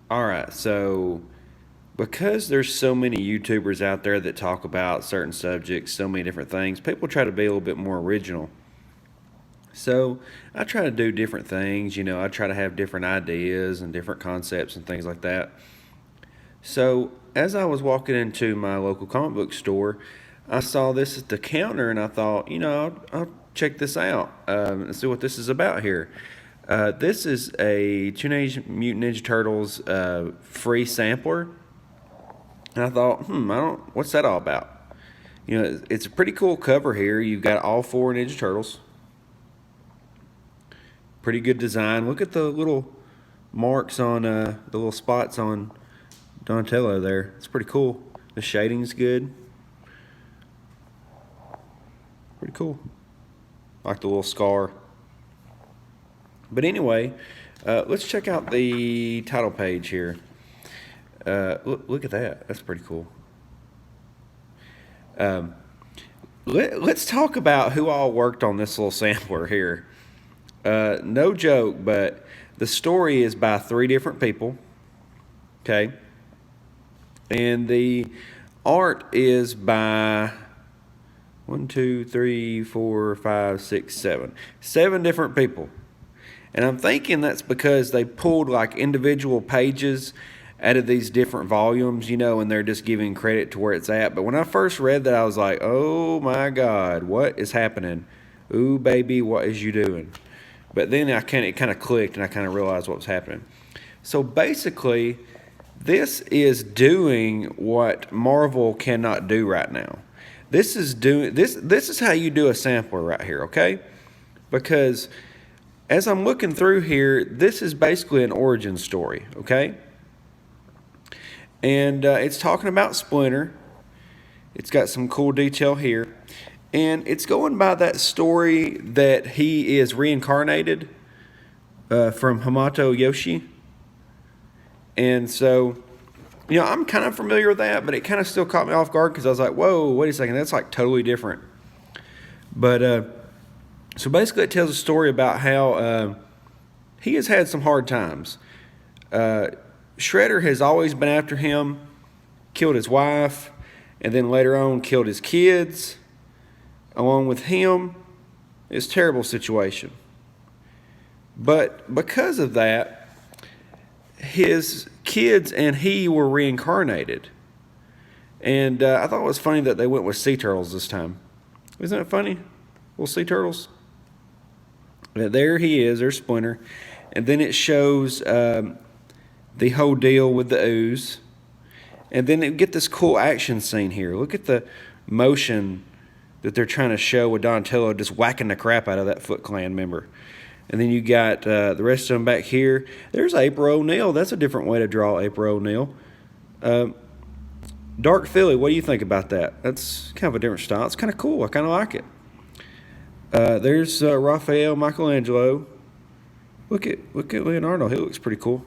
All right, so because there's so many YouTubers out there that talk about certain subjects, so many different things, people try to be a little bit more original. So I try to do different things. I try to have different ideas and different concepts and things like that. So as I was walking into my local comic book store, I saw this at the counter and I thought, I'll check this out and see what this is about here. This is a Teenage Mutant Ninja Turtles free sampler, and I thought, what's that all about? It's a pretty cool cover here. You've got all four Ninja Turtles. Pretty good design. Look at the little marks on the little spots on Donatello there. It's pretty cool. The shading's good. Pretty cool. Like the little scar. But anyway, let's check out the title page here. Look at that. That's pretty cool. Let's talk about who all worked on this little sampler here. No joke, but the story is by 3 different people. Okay. And the art is by 1, 2, 3, 4, 5, 6, 7. 7 different people. And I'm thinking that's because they pulled like individual pages out of these different volumes, and they're just giving credit to where it's at. But when I first read that, I was like, oh my God, what is happening? Ooh, baby, what is you doing? But then it kind of clicked and I kind of realized what was happening. So basically, this is doing what Marvel cannot do right now. This is how you do a sampler right here, okay? Because as I'm looking through here, this is basically an origin story, okay? And it's talking about Splinter. It's got some cool detail here. And it's going by that story that he is reincarnated from Hamato Yoshi. And so, I'm kind of familiar with that, but it kind of still caught me off guard because I was like, whoa, wait a second, that's like totally different. But so basically it tells a story about how he has had some hard times. Shredder has always been after him, killed his wife, and then later on killed his kids along with him. It's a terrible situation. But because of that, his kids and he were reincarnated. And I thought it was funny that they went with sea turtles this time. Isn't it funny? Little sea turtles. There he is. There's Splinter. And then it shows the whole deal with the ooze. And then it get this cool action scene here. Look at the motion that they're trying to show with Donatello just whacking the crap out of that Foot Clan member. And then you got the rest of them back here. There's April O'Neil. That's a different way to draw April O'Neil. Dark Philly, what do you think about that? That's kind of a different style. It's kind of cool. I kind of like it. There's Raphael, Michelangelo. Look at Leonardo. He looks pretty cool.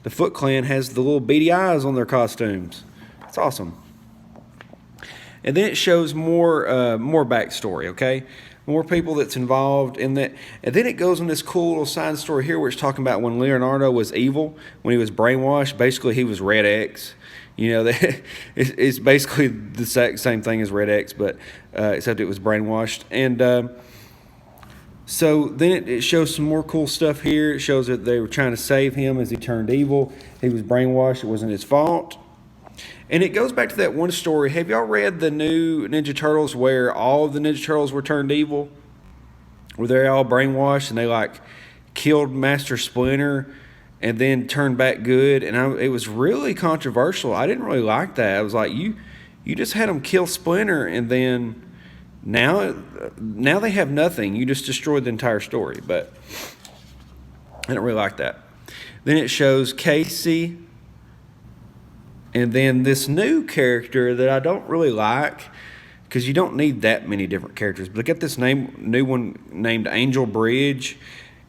The Foot Clan has the little beady eyes on their costumes. It's awesome. And then it shows more backstory, okay? More people that's involved in that. And then it goes on this cool little side story here where it's talking about when Leonardo was evil, when he was brainwashed. Basically, he was Red X. It's basically the same thing as Red X, but except it was brainwashed. And so then it shows some more cool stuff here. It shows that they were trying to save him as he turned evil. He was brainwashed. It wasn't his fault. And it goes back to that one story. Have y'all read the new Ninja Turtles where all of the Ninja Turtles were turned evil? Where they're all brainwashed and they killed Master Splinter and then turned back good. And it was really controversial. I didn't really like that. I was like, you just had them kill Splinter and then now they have nothing. You just destroyed the entire story. But I don't really like that. Then it shows Casey. And then this new character that I don't really like, because you don't need that many different characters. But I got this new one named Angel Bridge,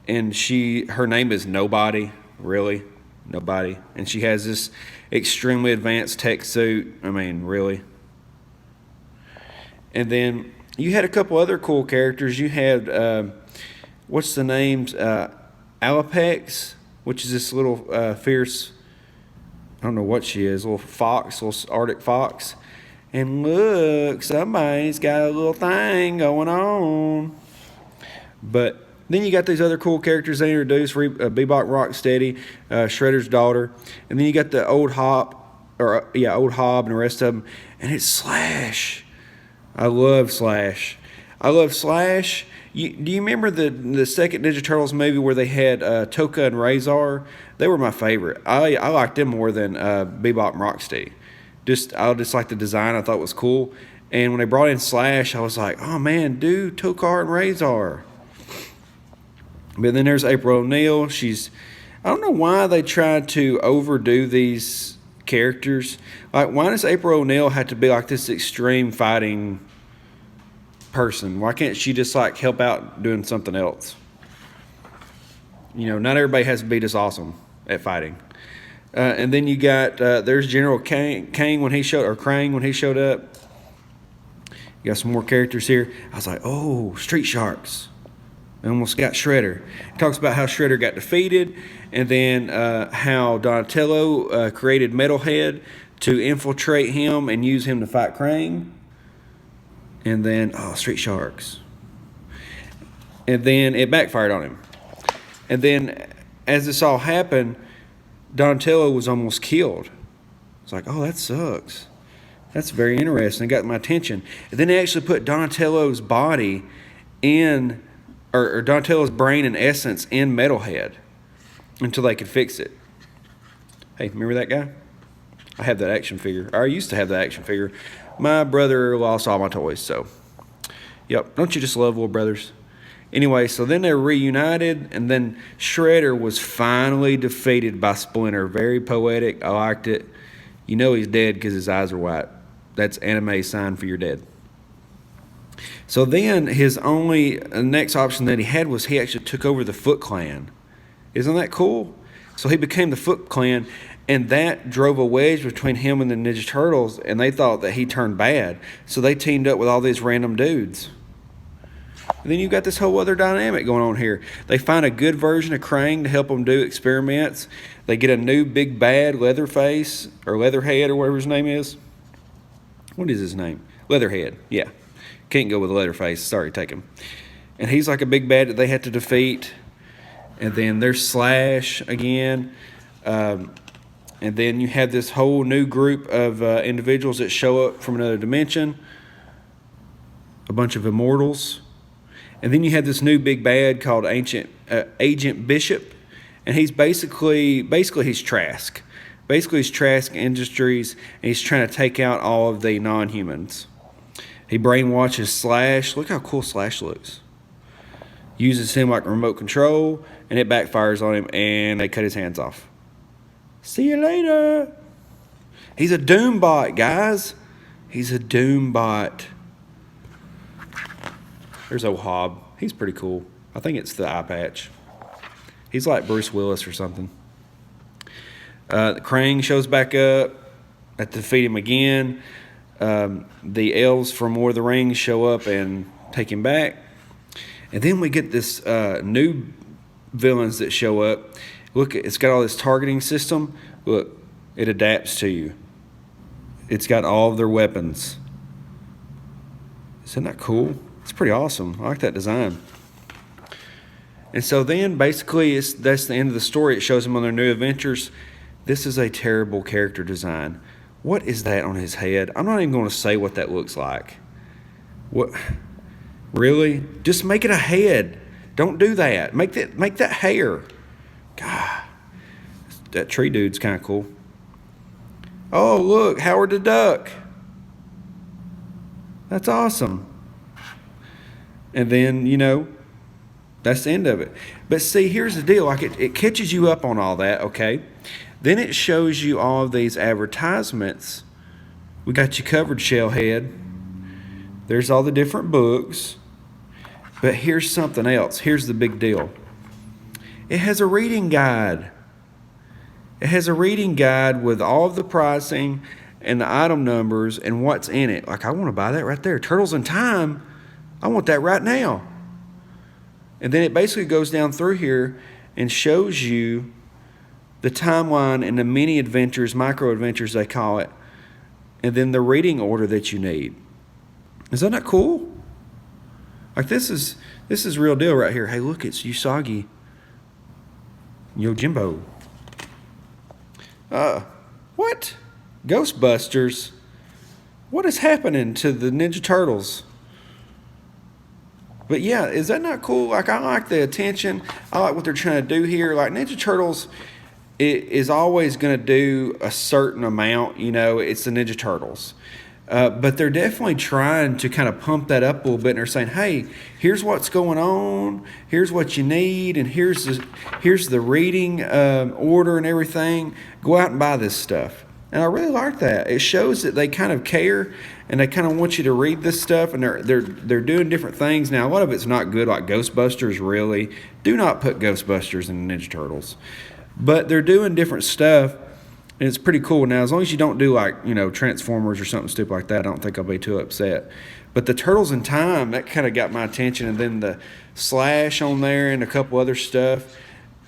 and her name is Nobody, really, Nobody. And she has this extremely advanced tech suit. I mean, really. And then you had a couple other cool characters. You had, what's the names? Alapex, which is this little fierce, I don't know what she is, little fox, little Arctic fox. And look, somebody's got a little thing going on. But then you got these other cool characters they introduced, Bebop Rocksteady, Shredder's daughter. And then you got the old Hob and the rest of them. And it's Slash. I love Slash. Do you remember the second Ninja Turtles movie where they had Toka and Razor? They were my favorite. I liked them more than Bebop and Rocksteady. I just like the design. I thought it was cool. And when they brought in Slash, I was like, oh man, dude, Tokar and Razor. But then there's April O'Neil. I don't know why they tried to overdo these characters. Like, why does April O'Neil have to be like this extreme fighting person? Why can't she just like help out doing something else? Not everybody has to be this awesome at fighting. And then you got there's General Krang when he showed up. You got some more characters here. I was like, oh, Street Sharks. I almost got Shredder. It talks about how Shredder got defeated, and then how Donatello created Metalhead to infiltrate him and use him to fight Krang. And then, Street Sharks. And then it backfired on him. And then, as this all happened, Donatello was almost killed. It's like, oh, that sucks. That's very interesting. It got my attention. And then they actually put Donatello's body in, or Donatello's brain and essence in Metalhead until they could fix it. Hey, remember that guy? I have that action figure. Or I used to have that action figure. My brother lost all my toys, so. Yep, don't you just love little brothers? Anyway, so then they're reunited, and then Shredder was finally defeated by Splinter. Very poetic. I liked it. You know he's dead because his eyes are white. That's anime sign for you're dead. So then the next option that he had was he actually took over the Foot Clan. Isn't that cool? So he became the Foot Clan, and that drove a wedge between him and the Ninja Turtles, and they thought that he turned bad. So they teamed up with all these random dudes. And then you've got this whole other dynamic going on here. They find a good version of Krang to help them do experiments. They get a new big bad Leatherface, or Leatherhead, or whatever his name is. What is his name? Leatherhead, yeah. Can't go with Leatherface. Sorry, take him. And he's like a big bad that they have to defeat. And then there's Slash again. And then you have this whole new group of individuals that show up from another dimension. A bunch of immortals. And then you have this new big bad called Agent Bishop. And he's basically he's Trask. Basically, he's Trask Industries, and he's trying to take out all of the non-humans. He brainwashes Slash. Look how cool Slash looks. Uses him like remote control, and it backfires on him, and they cut his hands off. See you later. He's a Doombot, guys. He's a Doombot. There's old Hob. He's pretty cool. I think it's the eye patch. He's like Bruce Willis or something. Krang shows back up. They defeat him again. The elves from War of the Rings show up and take him back. And then we get this new villains that show up. Look, it's got all this targeting system. Look, it adapts to you. It's got all of their weapons. Isn't that cool? It's pretty awesome. I like that design. And so then basically that's the end of the story. It shows them on their new adventures. This is a terrible character design. What is that on his head? I'm not even going to say what that looks like. What? Really? Just make it a head. Don't do that. Make that hair. God. That tree dude's kind of cool. Oh, look, Howard the Duck. That's awesome. And then, that's the end of it. But see, here's the deal. Like it catches you up on all that, okay? Then it shows you all of these advertisements. We got you covered, Shellhead. There's all the different books. But here's something else. Here's the big deal. It has a reading guide. It has a reading guide with all of the pricing and the item numbers and what's in it. Like, I want to buy that right there. Turtles in Time. I want that right now. And then it basically goes down through here and shows you the timeline and the mini adventures, micro adventures they call it, and then the reading order that you need. Is that not cool? Like this is real deal right here. Hey, look, it's Usagi Yojimbo. What? Ghostbusters? What is happening to the Ninja Turtles? But yeah, is that not cool? Like, I like the attention. I like what they're trying to do here. Like, Ninja Turtles is always going to do a certain amount. You know, it's the Ninja Turtles. But they're definitely trying to kind of pump that up a little bit. And they're saying, hey, here's what's going on. Here's what you need. And here's the reading order and everything. Go out and buy this stuff. And I really like that. It shows that they kind of care and they kind of want you to read this stuff. And they're doing different things. Now, a lot of it's not good, like Ghostbusters, really. Do not put Ghostbusters in the Ninja Turtles. But they're doing different stuff. And it's pretty cool. Now, as long as you don't do, like, you know, Transformers or something stupid like that, I don't think I'll be too upset. But the Turtles in Time, that kind of got my attention. And then the Slash on there and a couple other stuff.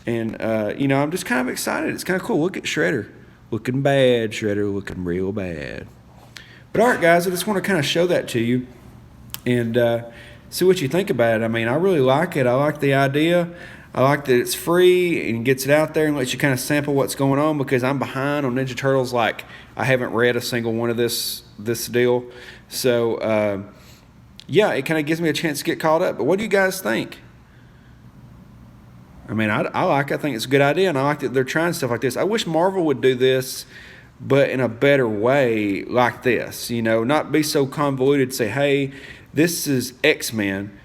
And, you know, I'm just kind of excited. It's kind of cool. Look at Shredder. Looking bad, Shredder. Looking real bad. But, all right, guys, I just want to kind of show that to you. And see what you think about it. I mean, I really like it. I like the idea. I like that it's free and gets it out there and lets you kind of sample what's going on, because I'm behind on Ninja Turtles. Like, I haven't read a single one of this deal. So, yeah, it kind of gives me a chance to get caught up. But what do you guys think? I mean, I think it's a good idea, and I like that they're trying stuff like this. I wish Marvel would do this, but in a better way like this. You know, not be so convoluted. Say, hey, this is X-Men.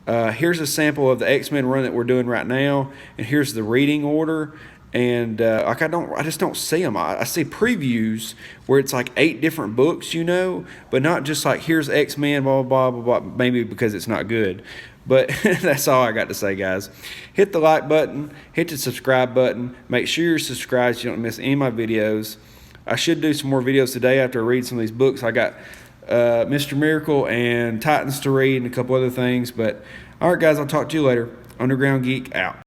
Here's a sample of the X-Men run that we're doing right now, and here's the reading order. And like I just don't see them. I see previews where it's like 8 different books, you know, but not just like here's X-Men, blah blah blah blah. Maybe because it's not good, but that's all I got to say, guys. Hit the like button, hit the subscribe button. Make sure you're subscribed so you don't miss any of my videos. I should do some more videos today after I read some of these books. I got Mr. Miracle and Titans to read and a couple other things. But all right, guys, I'll talk to you later. Underground Geek out.